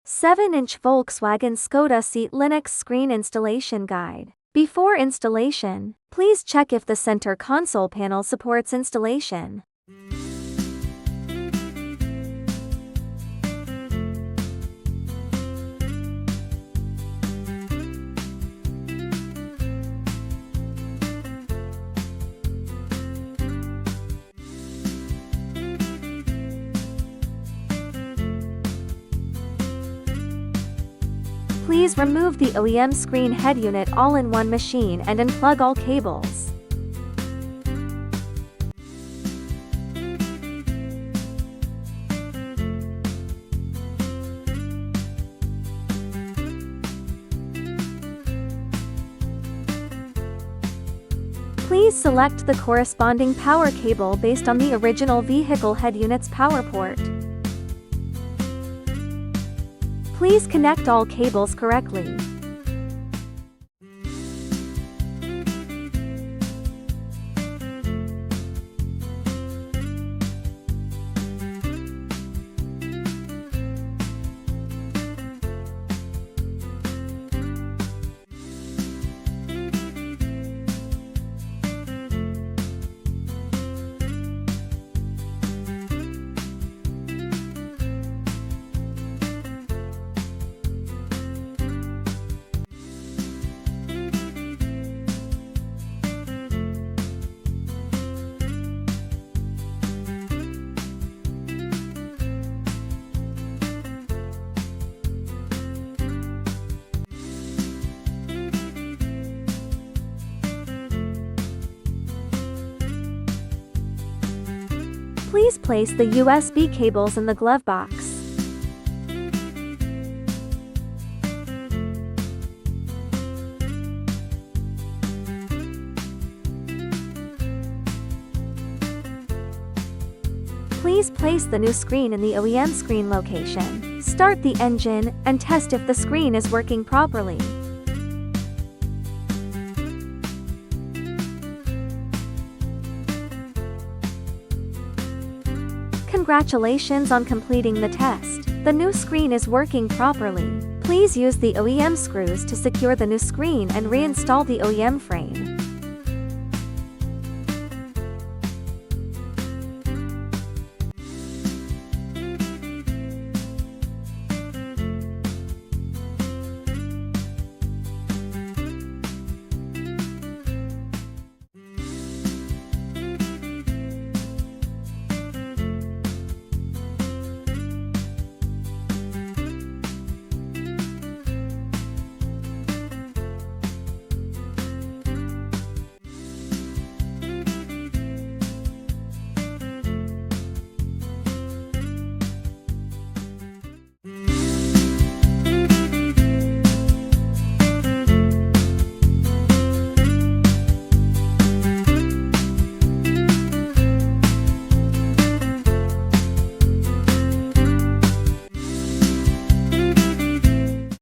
7-inch Volkswagen Skoda seat Linux screen installation guide. Before installation, please check if the center console panel supports installation. Please remove the OEM screen head unit all in one machine and unplug all cables. Please select the corresponding power cable based on the original vehicle head unit's power port. Please connect all cables correctly. Please place the USB cables in the glove box. Please place the new screen in the OEM screen location. Start the engine, and test if the screen is working properly. Congratulations on completing the test. The new screen is working properly. Please use the OEM screws to secure the new screen and reinstall the OEM frame.